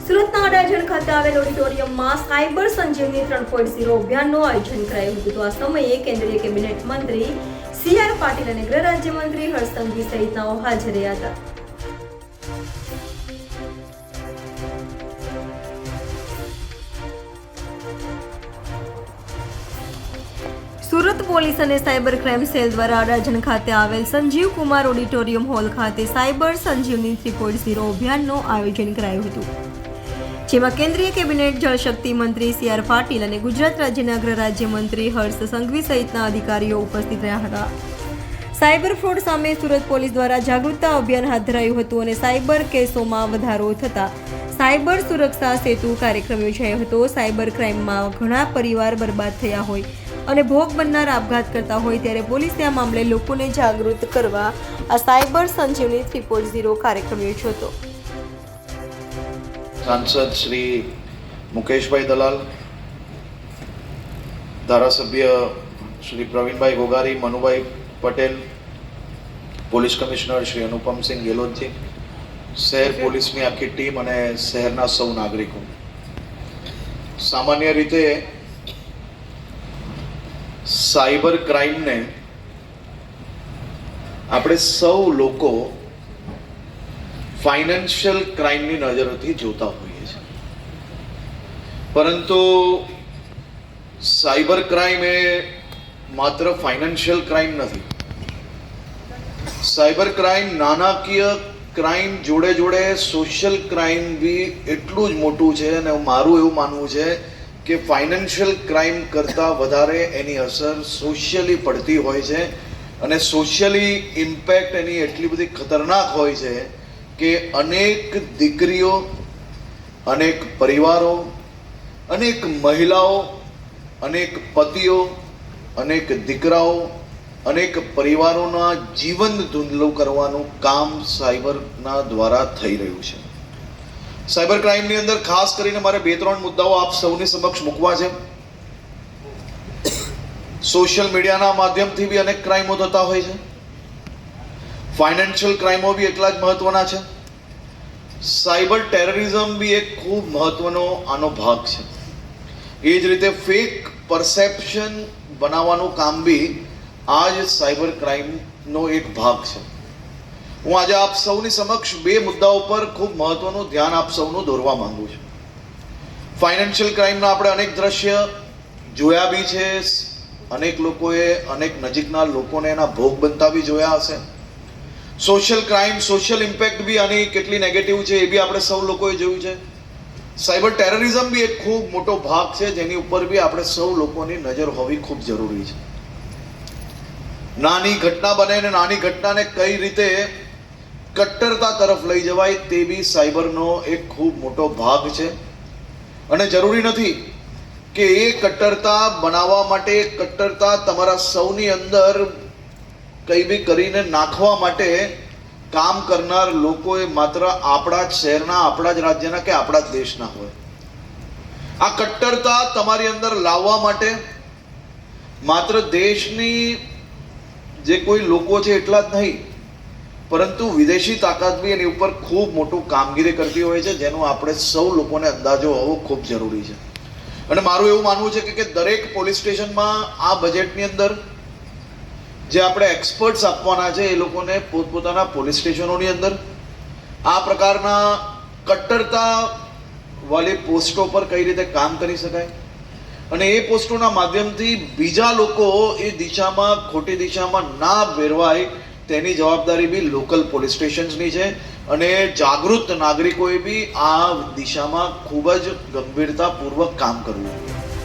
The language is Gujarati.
સુરતના અડાજણ ખાતે આવેલ ઓડિટોરિયમમાં સાયબર સંજીવની 3.0 અભિયાનનું આયોજન કરાયું હતું. આ સમયે કેન્દ્રીય કેબિનેટ મંત્રી CR પાટીલ અને ગૃહ રાજ્યમંત્રી હર્ષ સંઘવી સહિતનાઓ હાજર રહ્યા હતા. સુરત પોલીસ અને સાયબર ક્રાઇમ સેલ દ્વારા અડાજણ ખાતે આવેલ સંજીવ કુમાર ઓડિટોરિયમ હોલ ખાતે સાયબર સંજીવની 3.0 અભિયાનનું આયોજન કરાયું હતું, જેમાં કેન્દ્રીય કેબિનેટ જળશક્તિ મંત્રી CR પાટીલ અને ગુજરાત રાજ્યના ગૃહ રાજ્યમંત્રી હર્ષ સંઘવી સહિતના અધિકારીઓ ઉપસ્થિત રહ્યા હતા. સાયબર ફ્રોડ સામે સુરત પોલીસ દ્વારા જાગૃતતા અભિયાન હાથ ધરાયું હતું અને સાયબર કેસોમાં વધારો થતા સાયબર સુરક્ષા સેતુ કાર્યક્રમ યોજાયો હતો. સાયબર ક્રાઇમમાં ઘણા પરિવાર બરબાદ થયા હોય અને ભોગ બનનાર આપઘાત કરતા હોય ત્યારે પોલીસે આ મામલે લોકોને જાગૃત કરવા આ સાયબર સંજીવની 3.0 કાર્યક્રમ યોજ્યો હતો. सांसद श्री मुकेशभाई दलाल, धारासभ्य श्री प्रवीणभाई गोगारी, मनुभाई पटेल, પોલીસ કમિશનર શ્રી અનુપમસિંહ ગેહલોતજી, શહેર પોલીસની આખી ટીમ અને શહેરના સૌ નાગરિકો. સામાન્ય રીતે સાયબર ક્રાઇમને આપણે સૌ લોકો ફાઇનાન્શિયલ ક્રાઇમની નજરથી જોતા હોઈએ છીએ, પરંતુ સાયબર ક્રાઇમ એ માત્ર ફાઇનાન્શિયલ ક્રાઇમ નથી. સાયબર ક્રાઇમ નાણાકીય ક્રાઇમ જોડે જોડે સોશિયલ ક્રાઇમ બી એટલું જ મોટું છે અને મારું એવું માનવું છે કે ફાઇનાન્શિયલ ક્રાઇમ કરતાં વધારે એની અસર સોશિયલી પડતી હોય છે અને સોશિયલી ઇમ્પેક્ટ એની એટલી બધી ખતરનાક હોય છે કે અનેક દીકરીઓ, અનેક પરિવારો, અનેક મહિલાઓ, અનેક પતિઓ, અનેક દીકરાઓ, અનેક પરિવારોના જીવન ધૂંધળું કરવાનું કામ સાયબરના દ્વારા થઈ રહ્યું છે. સાયબર ક્રાઇમની અંદર ખાસ કરીને મારે 2-3 મુદ્દાઓ આપ સૌની સમક્ષ મૂકવા છે. સોશિયલ મીડિયાના માધ્યમથી બી અનેક ક્રાઇમો થતા હોય છે. ફાઇનાન્શિયલ ક્રાઇમો બી એટલા જ મહત્વના છે. સાયબર ટેરરિઝમ બી એક ખૂબ મહત્વનો આનો ભાગ છે. એ જ રીતે ફેક પરસેપ્શન બનાવવાનું કામ બી આ જ સાયબર ક્રાઇમનો એક ભાગ છે. હું આજે આપ સૌની સમક્ષ 2 મુદ્દાઓ પર ખૂબ મહત્વનું ધ્યાન આપ સૌનું દોરવા માંગુ છું. ફાઇનાન્શિયલ ક્રાઇમના આપણે અનેક દ્રશ્ય જોયા બી છે, અનેક લોકોએ, અનેક નજીકના લોકોને એના ભોગ બનતા બી જોયા હશે. સોશિયલ ક્રાઇમ, સોશિયલ ઇમ્પેક્ટ બી આની કેટલી નેગેટિવ છે એ બી આપણે સૌ લોકોએ જોયું છે. સાયબર ટેરરિઝમ બી એક ખૂબ મોટો ભાગ છે જેની ઉપર બી આપણે સૌ લોકોની નજર હોવી ખૂબ જરૂરી છે. નાની ઘટના બને અને નાની ઘટનાને કઈ રીતે કટ્ટરતા તરફ લઈ જવાય તે બી સાયબરનો એક ખૂબ મોટો ભાગ છે. અને જરૂરી નથી કે એ કટ્ટરતા બનાવવા માટે, કટ્ટરતા તમારા સૌની અંદર કંઈ બી કરીને નાખવા માટે કામ કરનાર લોકો એ માત્ર આપણા જ શહેરના, આપણા જ રાજ્યના કે આપણા જ દેશના હોય. આ કટ્ટરતા તમારી અંદર લાવવા માટે માત્ર દેશની જે કોઈ લોકો છે એટલા જ નહીં, પરંતુ વિદેશી તાકાત બી એની ઉપર ખૂબ મોટું કામગીરી કરતી હોય છે, જેનો આપણે સૌ લોકોને અંદાજો હોવો ખૂબ જરૂરી છે. અને મારું એવું માનવું છે કે દરેક પોલીસ સ્ટેશનમાં આ બજેટની અંદર જે આપણે એક્સપર્ટ્સ આપવાના છે એ લોકોને પોતપોતાના પોલીસ સ્ટેશનોની અંદર આ પ્રકારના કટ્ટરતા વાળી પોસ્ટો પર કઈ રીતે કામ કરી શકાય અને એ પોસ્ટોના માધ્યમથી બીજા લોકો એ દિશામાં, ખોટી દિશામાં ના વેરવાય તેની જવાબદારી બી લોકલ પોલીસ સ્ટેશન્સની છે. અને જાગૃત નાગરિકોએ બી આ દિશામાં ખૂબ જ ગંભીરતાપૂર્વક કામ કરવું.